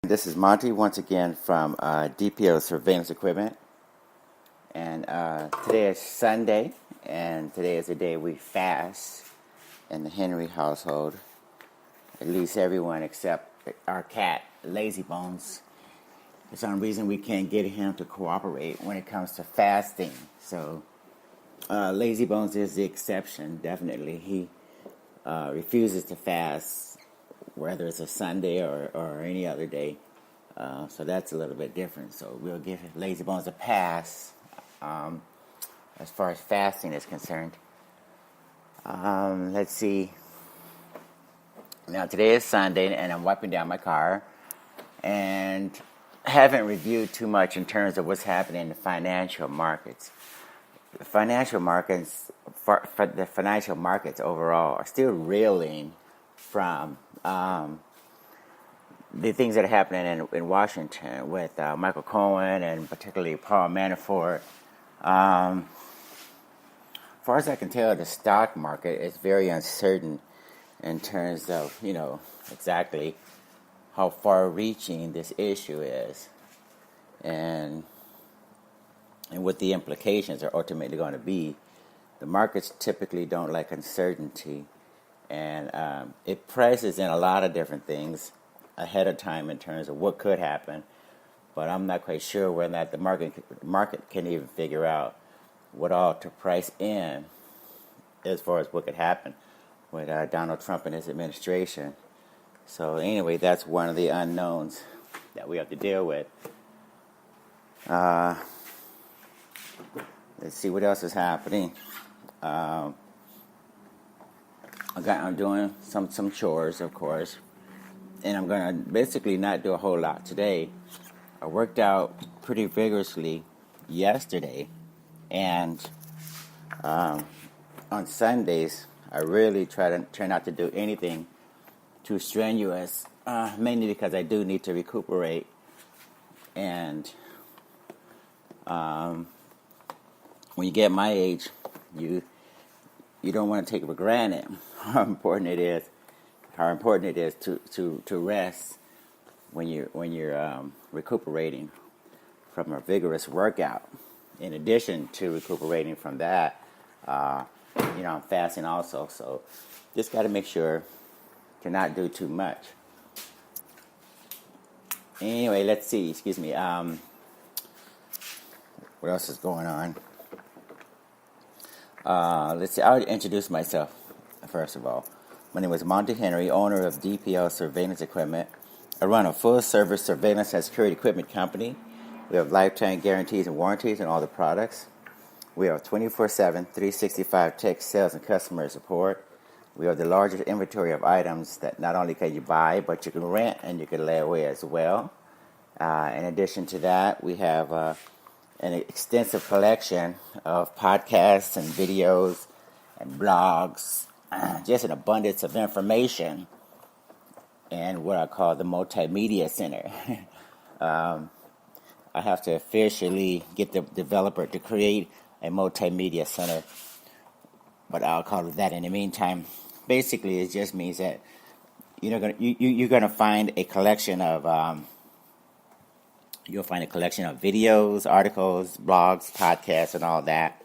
This is Monty once again from DPO Surveillance Equipment, and today is Sunday, and today is the day we fast in the Henry household. At least everyone except our cat, Lazy Bones. For some reason we can't get him to cooperate when it comes to fasting. So Lazy Bones is the exception, definitely. He refuses to fast, whether it's a Sunday or any other day. So that's a little bit different. So we'll give Lazy Bones a pass as far as fasting is concerned. Let's see. Now today is Sunday, and I'm wiping down my car, and haven't reviewed too much in terms of what's happening in the financial markets. The financial markets, the financial markets overall, are still reeling from the things that are happening in Washington with Michael Cohen and particularly Paul Manafort. As far as I can tell, the stock market is very uncertain in terms of, exactly how far-reaching this issue is and what the implications are ultimately going to be. The markets typically don't like uncertainty, and it prices in a lot of different things ahead of time in terms of what could happen, but I'm not quite sure whether or not the market can even figure out what all to price in as far as what could happen with Donald Trump and his administration. So anyway, that's one of the unknowns that we have to deal with. Let's see what else is happening. I'm doing some chores, of course, and I'm going to basically not do a whole lot today. I worked out pretty vigorously yesterday, and on Sundays, I really try not to do anything too strenuous, mainly because I do need to recuperate, and when you get my age, you don't want to take it for granted how important it is to rest when you're recuperating from a vigorous workout. In addition to recuperating from that, I'm fasting also, so just got to make sure to not do too much. Anyway, let's see. Excuse me. What else is going on? Let's see. I'll introduce myself first of all. My name is Monty Henry, owner of DPL Surveillance Equipment. I run a full-service surveillance and security equipment company. We have lifetime guarantees and warranties on all the products. We have 24/7, 365 tech sales and customer support. We have the largest inventory of items that not only can you buy, but you can rent and you can lay away as well. In addition to that, we have an extensive collection of podcasts and videos and blogs, just an abundance of information, and what I call the multimedia center. I have to officially get the developer to create a multimedia center, but I'll call it that in the meantime. Basically, it just means that you're gonna find a collection of you'll find a collection of videos, articles, blogs, podcasts, and all that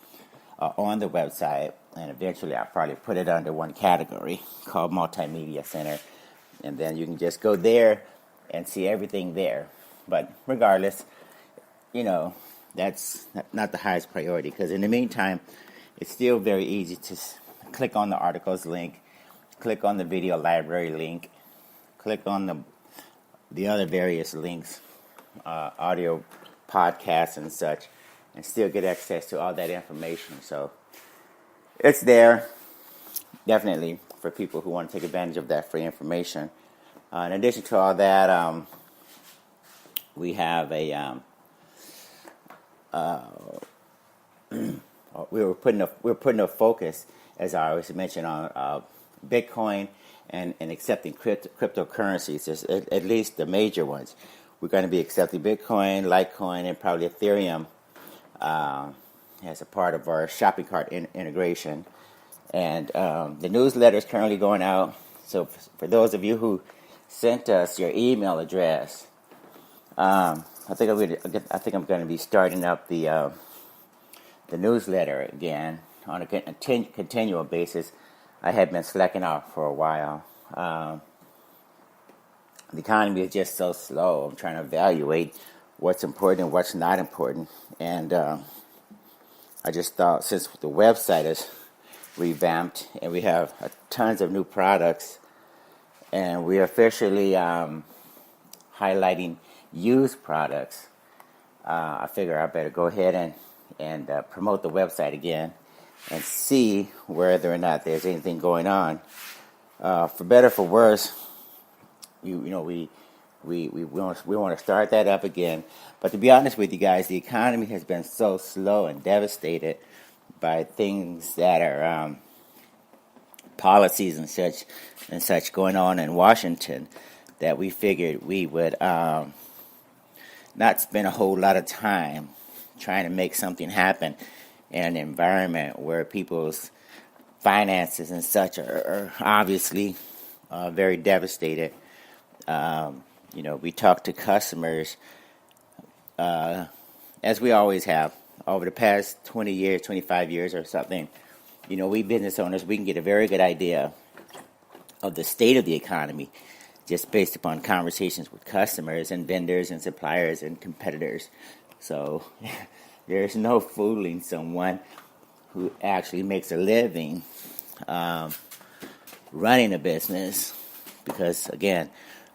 on the website. And eventually, I'll probably put it under one category called Multimedia Center, and then you can just go there and see everything there. But regardless, that's not the highest priority, because in the meantime, it's still very easy to click on the articles link, click on the video library link, click on the other various links, audio podcasts and such, and still get access to all that information. So it's there, definitely, for people who want to take advantage of that free information. In addition to all that, we have we're putting a focus, as I always mention, on Bitcoin and accepting cryptocurrencies, at least the major ones. We're going to be accepting Bitcoin, Litecoin, and probably Ethereum as a part of our shopping cart integration. And the newsletter is currently going out. So for those of you who sent us your email address, I'm going to be starting up the newsletter again on a continual basis. I had been slacking off for a while. The economy is just so slow. I'm trying to evaluate what's important and what's not important. And I just thought, since the website is revamped and we have tons of new products, and we're officially highlighting used products, I figure I better go ahead and promote the website again and see whether or not there's anything going on. For better or for worse, we want to start that up again. But to be honest with you guys, the economy has been so slow and devastated by things that are policies and such going on in Washington that we figured we would not spend a whole lot of time trying to make something happen in an environment where people's finances and such are obviously very devastated. We talk to customers, as we always have, over the past 20 years, 25 years or something. We business owners, we can get a very good idea of the state of the economy just based upon conversations with customers and vendors and suppliers and competitors. So there's no fooling someone who actually makes a living running a business, because, again,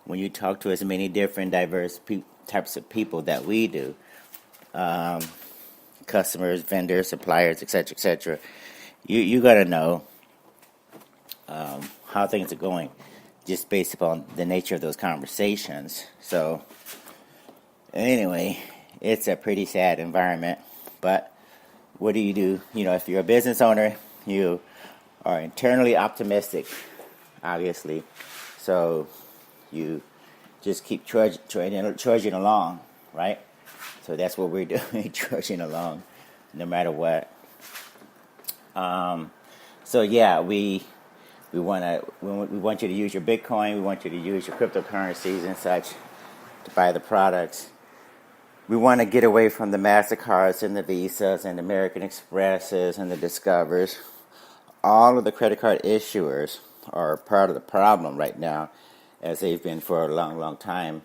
when you talk to as many different diverse types of people that we do, customers, vendors, suppliers, etc., you got to know how things are going just based upon the nature of those conversations. So anyway, it's a pretty sad environment, but what do? If you're a business owner, you are internally optimistic, obviously, so you just keep trudging along, right? So that's what we're doing, trudging along, no matter what. So yeah, we want you to use your Bitcoin. We want you to use your cryptocurrencies and such to buy the products. We want to get away from the MasterCards and the Visas and the American Expresses and the Discovers. All of the credit card issuers are part of the problem right now, as they've been for a long, long time.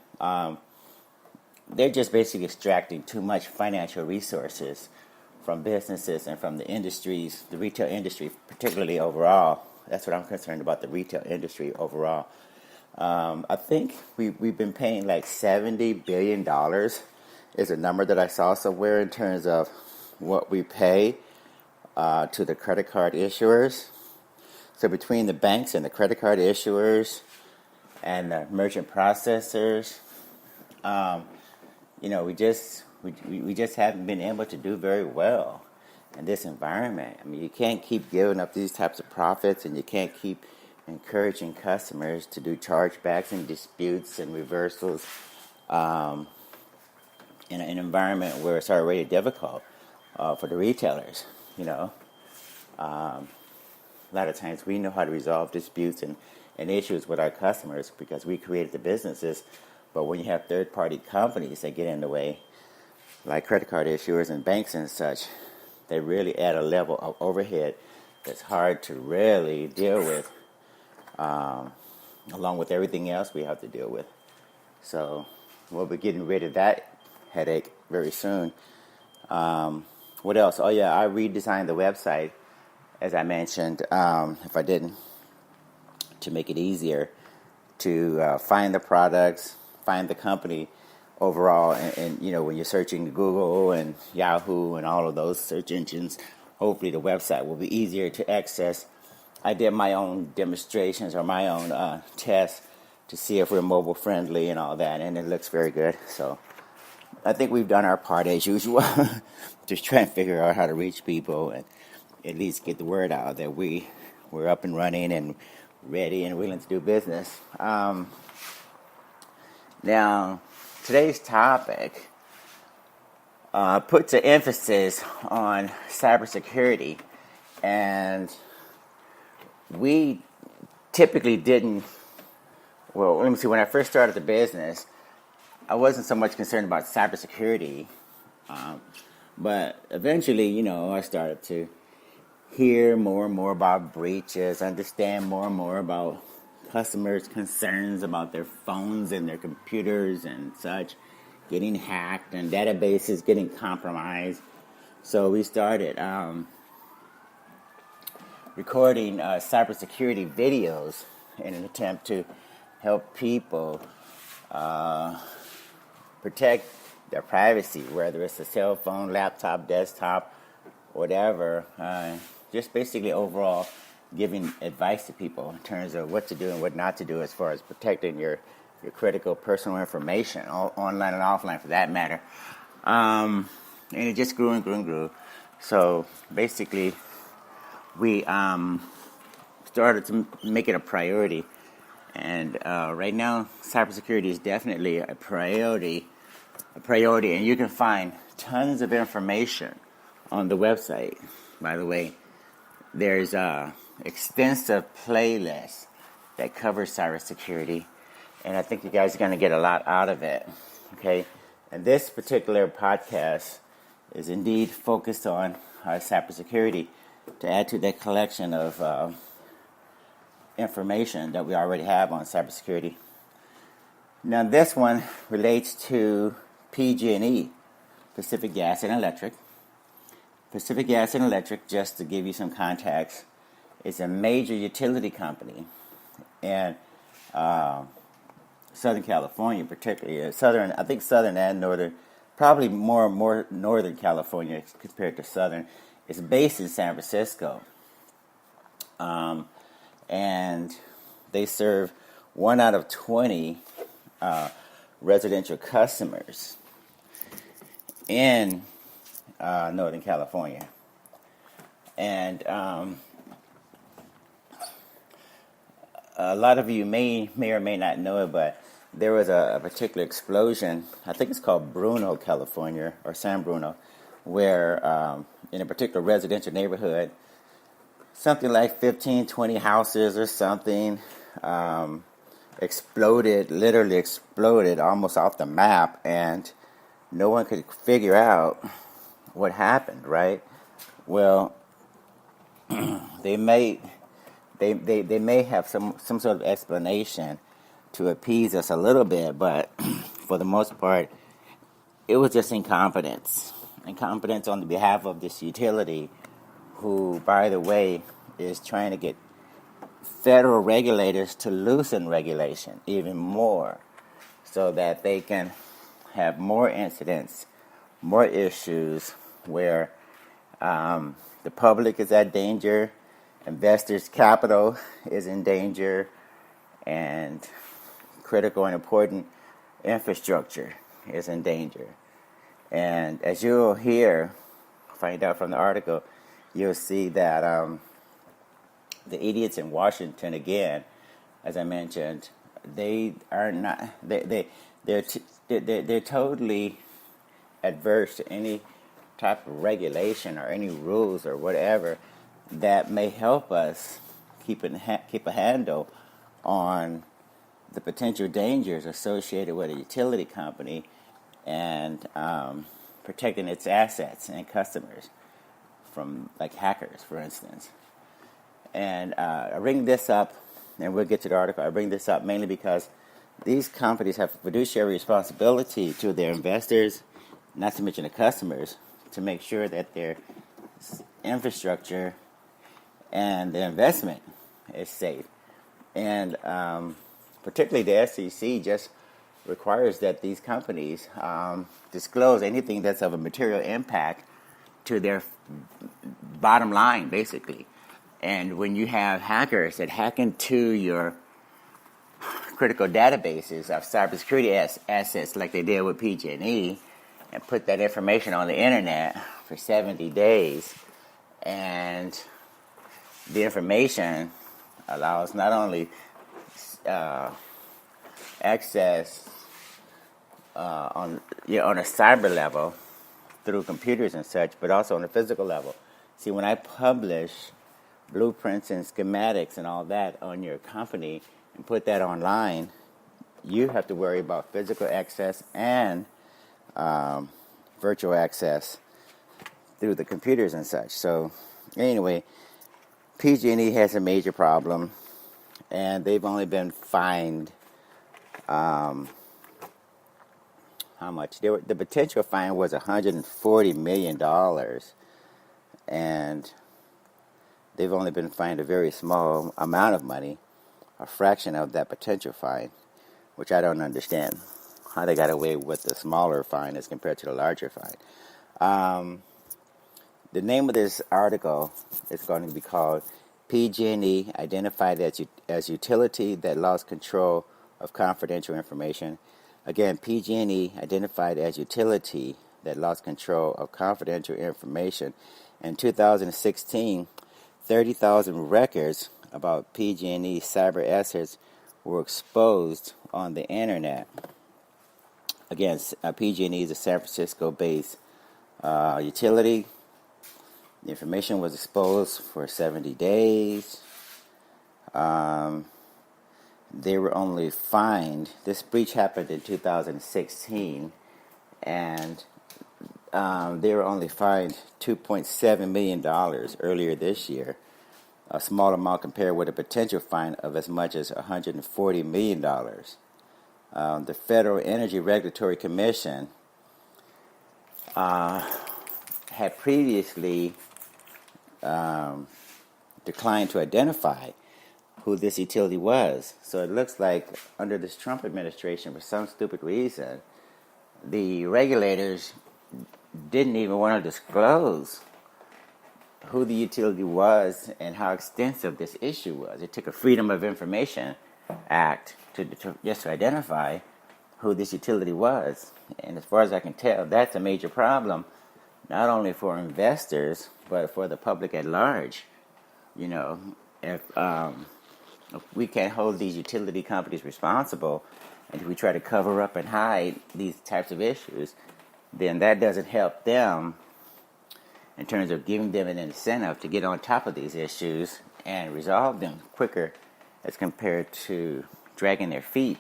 They're just basically extracting too much financial resources from businesses and from the industries, the retail industry, particularly overall. That's what I'm concerned about, the retail industry overall. I think we've been paying like $70 billion is a number that I saw somewhere in terms of what we pay to the credit card issuers. So between the banks and the credit card issuers and the merchant processors, we just haven't been able to do very well in this environment. I mean, you can't keep giving up these types of profits, and you can't keep encouraging customers to do chargebacks and disputes and reversals in an environment where it's already difficult for the retailers. A lot of times we know how to resolve disputes and issues with our customers because we created the businesses. But when you have third-party companies that get in the way, like credit card issuers and banks and such, they really add a level of overhead that's hard to really deal with, along with everything else we have to deal with. So we'll be getting rid of that headache very soon. What else? Oh, yeah, I redesigned the website, as I mentioned, if I didn't, to make it easier to find the products, find the company overall, and when you're searching Google and Yahoo and all of those search engines, hopefully the website will be easier to access. I did my own demonstrations or my own tests to see if we're mobile friendly and all that, and it looks very good. So I think we've done our part as usual, just trying to figure out how to reach people and at least get the word out that we're up and running and ready and willing to do business. Now, today's topic puts an emphasis on cybersecurity, and we typically didn't. Well, let me see. When I first started the business, I wasn't so much concerned about cybersecurity, but eventually, I started to hear more and more about breaches, understand more and more about customers' concerns about their phones and their computers and such getting hacked and databases getting compromised. So we started recording cybersecurity videos in an attempt to help people protect their privacy, whether it's a cell phone, laptop, desktop, whatever. Just basically overall giving advice to people in terms of what to do and what not to do as far as protecting your critical personal information, online and offline for that matter. And it just grew and grew and grew. So basically, we started to make it a priority. And right now, cybersecurity is definitely a priority. And you can find tons of information on the website. By the way, there's a extensive playlist that covers cybersecurity, and I think you guys are going to get a lot out of it. Okay, and this particular podcast is indeed focused on cybersecurity to add to that collection of information that we already have on cybersecurity. Now, this one relates to PG&E, Pacific Gas and Electric. Pacific Gas and Electric, just to give you some context, is a major utility company in Southern California, particularly southern. I think southern and northern, probably more northern California compared to southern. It's based in San Francisco, and they serve 1 out of 20 residential customers in Northern California. And a lot of you may or may not know it, but there was a particular explosion, I think it's called Bruno, California, or San Bruno, where in a particular residential neighborhood, something like 15, 20 houses or something literally exploded almost off the map, and no one could figure out what happened, right? Well, they may have some sort of explanation to appease us a little bit, but for the most part, it was just incompetence on the behalf of this utility, who, by the way, is trying to get federal regulators to loosen regulation even more so that they can have more incidents, more issues where the public is at danger, investors' capital is in danger, and critical and important infrastructure is in danger. And as you'll find out from the article, you'll see that the idiots in Washington, again, as I mentioned, they are not. They're totally adverse to any type of regulation or any rules or whatever that may help us keep a handle on the potential dangers associated with a utility company and protecting its assets and customers from, like, hackers, for instance. And I bring this up, and we'll get to the article. I bring this up mainly because these companies have fiduciary responsibility to their investors, not to mention the customers, to make sure that their infrastructure and the investment is safe. And particularly the SEC just requires that these companies disclose anything that's of a material impact to their bottom line, basically. And when you have hackers that hack into your critical databases of cybersecurity assets like they did with PG&E and put that information on the internet for 70 days, and the information allows not only access on a cyber level through computers and such, but also on a physical level. See, when I publish blueprints and schematics and all that on your company and put that online, you have to worry about physical access and virtual access through the computers and such. So anyway, PG&E has a major problem, and they've only been fined how much? The potential fine was $140 million, and they've only been fined a very small amount of money, a fraction of that potential fine, which I don't understand how they got away with the smaller fine as compared to the larger fine. The name of this article is going to be called PG&E Identified as Utility That Lost Control of Confidential Information. Again, PG&E identified as utility that lost control of confidential information. In 2016, 30,000 records about PG&E cyber assets were exposed on the internet. Again, PG&E is a San Francisco-based utility. The information was exposed for 70 days. They were only fined. This breach happened in 2016, and they were only fined $2.7 million earlier this year, a small amount compared with a potential fine of as much as $140 million. The Federal Energy Regulatory Commission had previously declined to identify who this utility was. So it looks like under this Trump administration, for some stupid reason, the regulators didn't even want to disclose who the utility was and how extensive this issue was. It took a Freedom of Information Act to just to identify who this utility was. And as far as I can tell, that's a major problem, not only for investors, but for the public at large. You know, if we can't hold these utility companies responsible, and if we try to cover up and hide these types of issues, then that doesn't help them in terms of giving them an incentive to get on top of these issues and resolve them quicker as compared to dragging their feet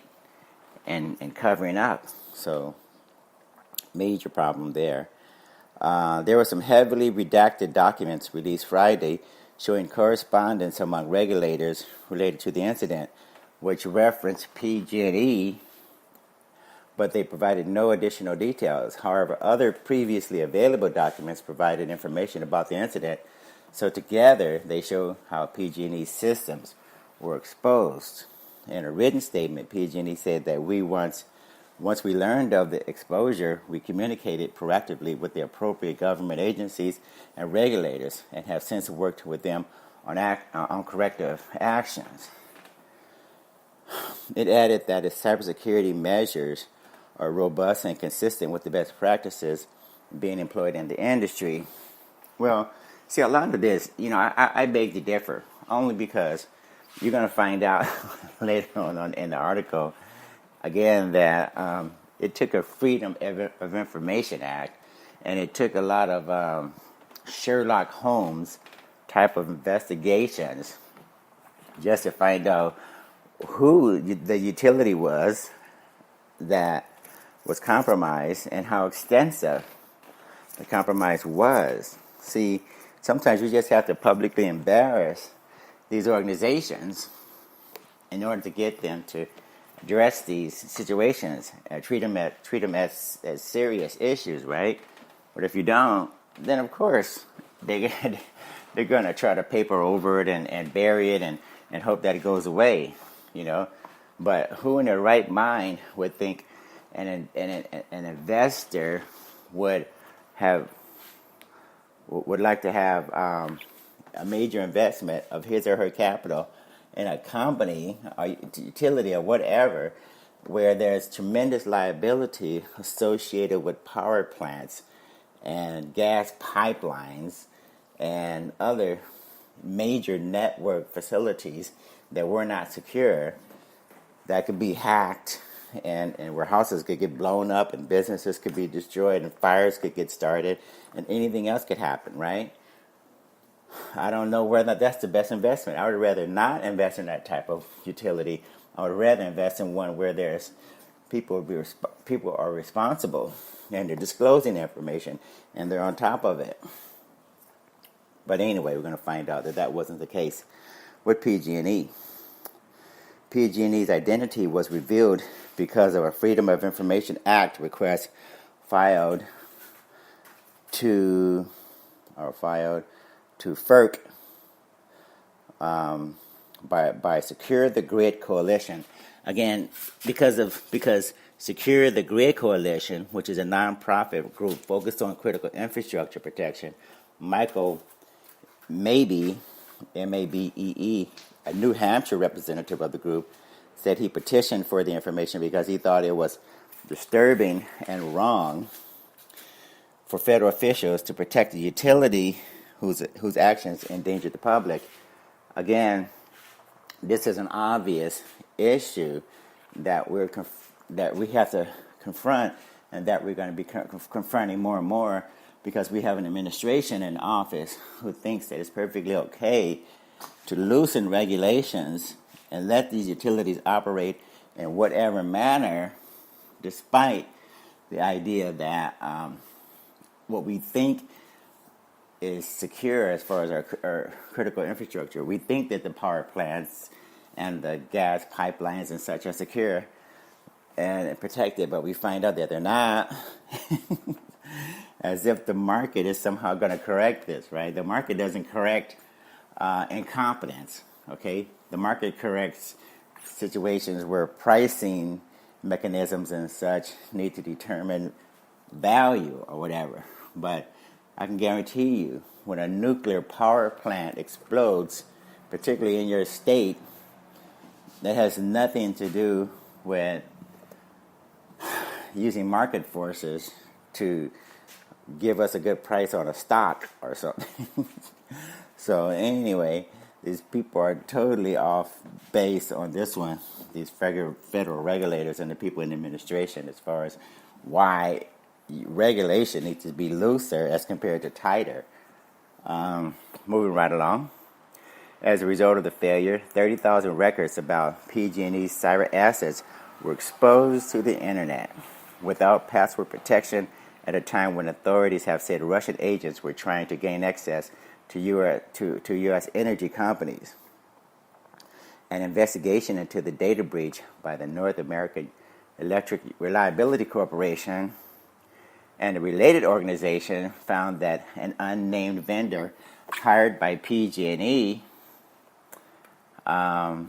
and covering up. So, major problem there. There were some heavily redacted documents released Friday showing correspondence among regulators related to the incident, which referenced PG&E, but they provided no additional details. However, other previously available documents provided information about the incident, so together they show how PG&E systems were exposed. In a written statement, PG&E said that once we learned of the exposure, we communicated proactively with the appropriate government agencies and regulators and have since worked with them on corrective actions. It added that its cybersecurity measures are robust and consistent with the best practices being employed in the industry. Well, see, a lot of this, I beg to differ, only because you're going to find out later on in the article again that it took a Freedom of Information Act, and it took a lot of Sherlock Holmes type of investigations just to find out who the utility was that was compromised and how extensive the compromise was. See, sometimes you just have to publicly embarrass these organizations in order to get them to address these situations and treat them as serious issues, right? But if you don't, then of course they're going to try to paper over it and bury it and hope that it goes away, But who in their right mind would think an investor would like to have a major investment of his or her capital in a company or utility or whatever where there's tremendous liability associated with power plants and gas pipelines and other major network facilities that were not secure, that could be hacked, and where houses could get blown up and businesses could be destroyed and fires could get started and anything else could happen, right? I don't know whether that's the best investment. I would rather not invest in that type of utility I would rather invest in one where there's people are responsible and they're disclosing information and they're on top of it. But anyway, we're going to find out that that wasn't the case with PG&E. PG&E's identity was revealed because of a Freedom of Information Act request filed to FERC by Secure the Grid Coalition. Again, because Secure the Grid Coalition, which is a nonprofit group focused on critical infrastructure protection, Michael Mabee, Mabee, a New Hampshire representative of the group, said he petitioned for the information because he thought it was disturbing and wrong for federal officials to protect a utility whose actions endanger the public. Again, this is an obvious issue that we have to confront, and that we're going to be confronting more and more, because we have an administration in office who thinks that it's perfectly okay to loosen regulations and let these utilities operate in whatever manner, despite the idea that what we think is secure as far as our critical infrastructure. We think that the power plants and the gas pipelines and such are secure and protected, but we find out that they're not. As if the market is somehow going to correct this, right? The market doesn't correct incompetence, okay? The market corrects situations where pricing mechanisms and such need to determine value or whatever. But I can guarantee you, when a nuclear power plant explodes, particularly in your state, that has nothing to do with using market forces to give us a good price on a stock or something. So anyway, these people are totally off base on this one, these federal regulators and the people in the administration, as far as why regulation needs to be looser as compared to tighter. Moving right along. As a result of the failure, 30,000 records about PG&E's cyber assets were exposed to the internet without password protection at a time when authorities have said Russian agents were trying to gain access to U.S. energy companies. An investigation into the data breach by the North American Electric Reliability Corporation and a related organization found that an unnamed vendor hired by PG&E a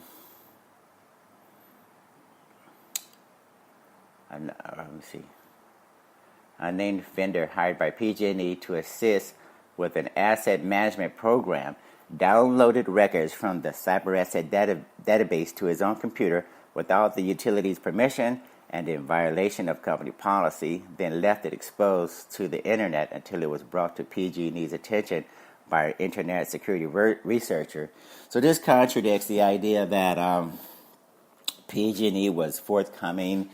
named vendor hired by PG&E to assist with an asset management program downloaded records from the cyber asset database to his own computer without the utility's permission and in violation of company policy, then left it exposed to the internet until it was brought to PG&E's attention by an internet security researcher. So this contradicts the idea that PG&E was forthcoming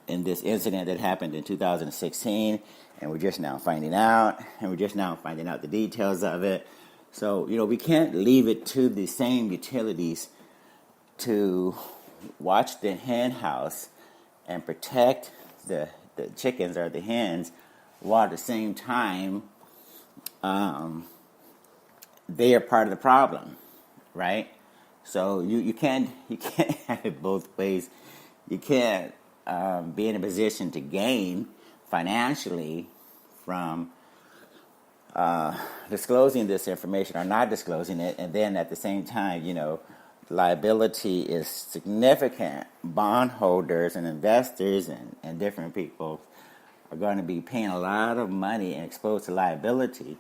in this incident that happened in 2016, and we're just now finding out the details of it. So, we can't leave it to the same utilities to watch the hen house and protect the chickens or the hens, while at the same time they are part of the problem, right? So you can't have it both ways. You can't be in a position to gain financially from disclosing this information or not disclosing it, and then at the same time, liability is significant. Bondholders and investors and different people are going to be paying a lot of money and exposed to liability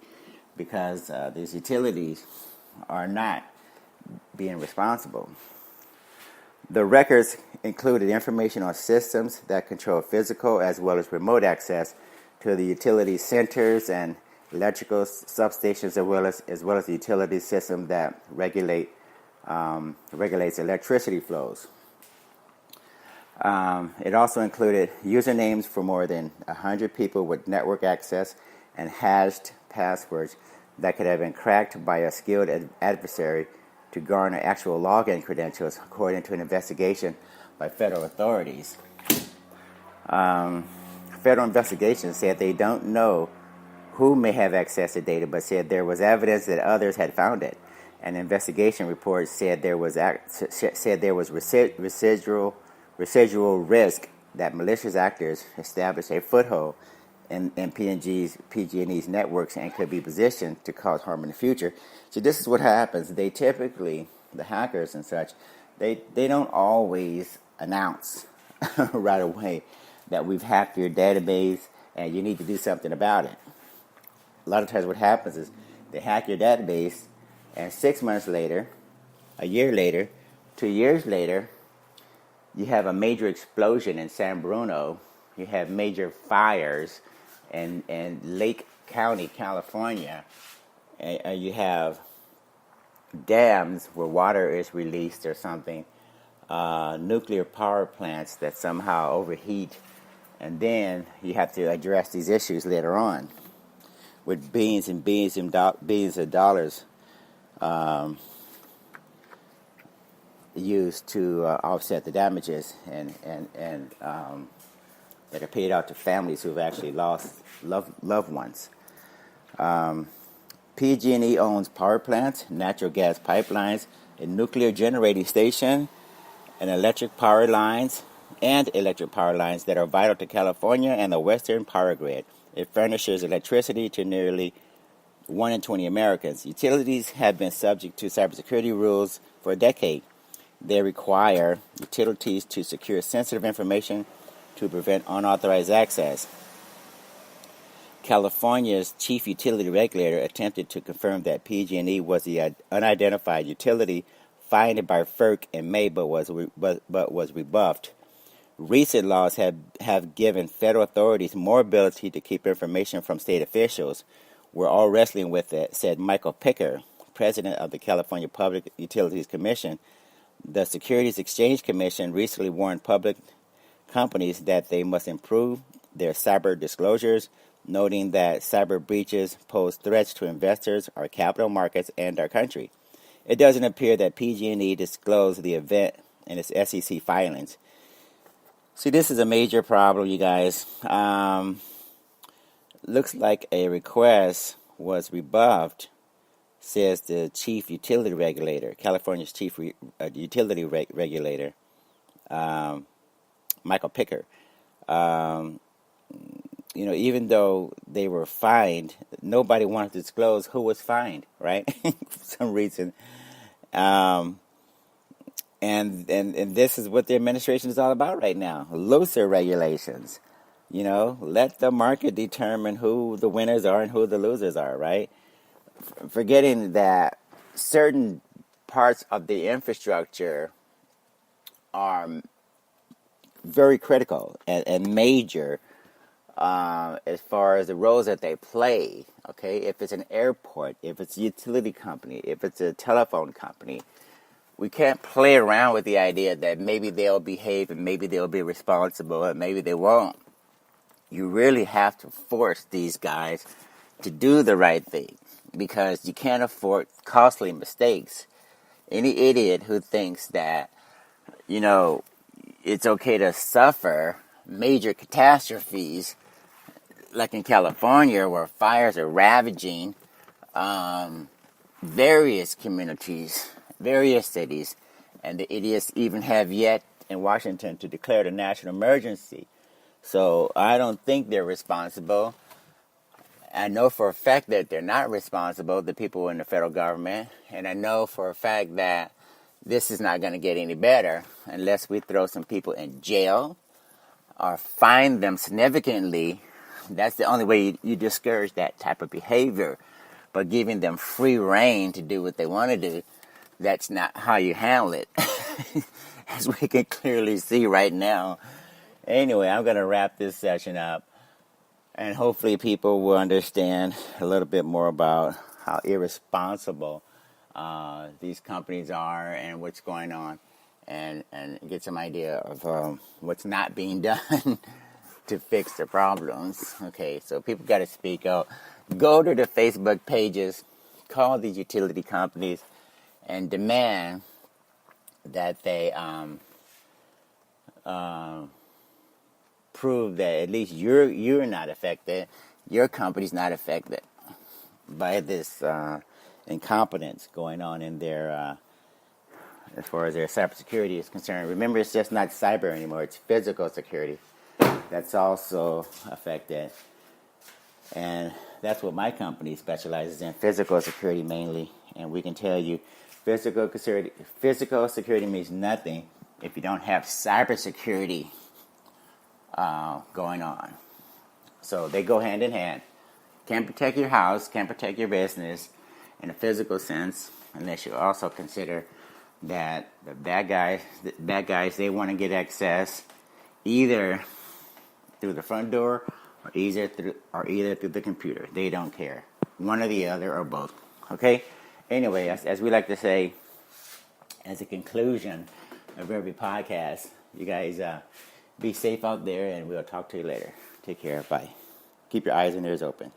because these utilities are not being responsible. The records included information on systems that control physical as well as remote access to the utility centers and electrical substations, as well as the utility system that regulates electricity flows. It also included usernames for more than 100 people with network access and hashed passwords that could have been cracked by a skilled adversary to garner actual login credentials, according to an investigation by federal authorities. Federal investigations said they don't know who may have accessed the data, but said there was evidence that others had found it. An investigation report said there was residual risk that malicious actors established a foothold in PG&E's networks and could be positioned to cause harm in the future. So this is what happens. They typically, the hackers and such, they don't always announce right away that we've hacked your database and you need to do something about it. A lot of times what happens is they hack your database, and 6 months later, a year later, 2 years later, you have a major explosion in San Bruno. You have major fires in Lake County, California. And you have dams where water is released or something, nuclear power plants that somehow overheat, and then you have to address these issues later on with billions and billions of dollars used to offset the damages and that are paid out to families who have actually lost loved ones. PG&E owns power plants, natural gas pipelines, a nuclear generating station, and electric power lines that are vital to California and the Western power grid. It furnishes electricity to nearly 1 in 20 Americans. Utilities have been subject to cybersecurity rules for a decade. They require utilities to secure sensitive information to prevent unauthorized access. California's chief utility regulator attempted to confirm that PG&E was the unidentified utility fined by FERC in May, but was rebuffed. Recent laws have given federal authorities more ability to keep information from state officials. We're all wrestling with it, said Michael Picker, president of the California Public Utilities Commission. The Securities Exchange Commission recently warned public companies that they must improve their cyber disclosures, noting that cyber breaches pose threats to investors, our capital markets, and our country. It doesn't appear that PG&E disclosed the event in its SEC filings. See, this is a major problem, you guys. Looks like a request was rebuffed, says the chief utility regulator, California's chief utility regulator, Michael Picker. Even though they were fined, nobody wanted to disclose who was fined, right? For some reason. And this is what the administration is all about right now. Looser regulations. Let the market determine who the winners are and who the losers are, right? Forgetting that certain parts of the infrastructure are very critical and major as far as the roles that they play, okay? If it's an airport, if it's a utility company, if it's a telephone company, we can't play around with the idea that maybe they'll behave and maybe they'll be responsible and maybe they won't. You really have to force these guys to do the right thing because you can't afford costly mistakes. Any idiot who thinks that, it's okay to suffer major catastrophes like in California where fires are ravaging various communities, various cities, and the idiots even have yet in Washington to declare the national emergency. So I don't think they're responsible. I know for a fact that they're not responsible, the people in the federal government, and I know for a fact that this is not going to get any better unless we throw some people in jail or fine them significantly. That's the only way you discourage that type of behavior. But giving them free reign to do what they want to do, that's not how you handle it. As we can clearly see right now. Anyway, I'm going to wrap this session up. And hopefully people will understand a little bit more about how irresponsible these companies are and what's going on. And get some idea of what's not being done to fix the problems. Okay, so people got to speak out. Go to the Facebook pages. Call these utility companies and demand that they prove that at least you're not affected, your company's not affected by this incompetence going on in their as far as their cybersecurity is concerned. Remember, it's just not cyber anymore; it's physical security that's also affected, and that's what my company specializes in: physical security mainly. And we can tell you, physical security means nothing if you don't have cybersecurity going on. So they go hand in hand. Can't protect your house, can't protect your business in a physical sense, unless you also consider that the bad guys, they want to get access either through the front door or either through the computer. They don't care, one or the other or both. Okay. Anyway, as we like to say, as a conclusion of every podcast, you guys be safe out there, and we'll talk to you later. Take care. Bye. Keep your eyes and ears open.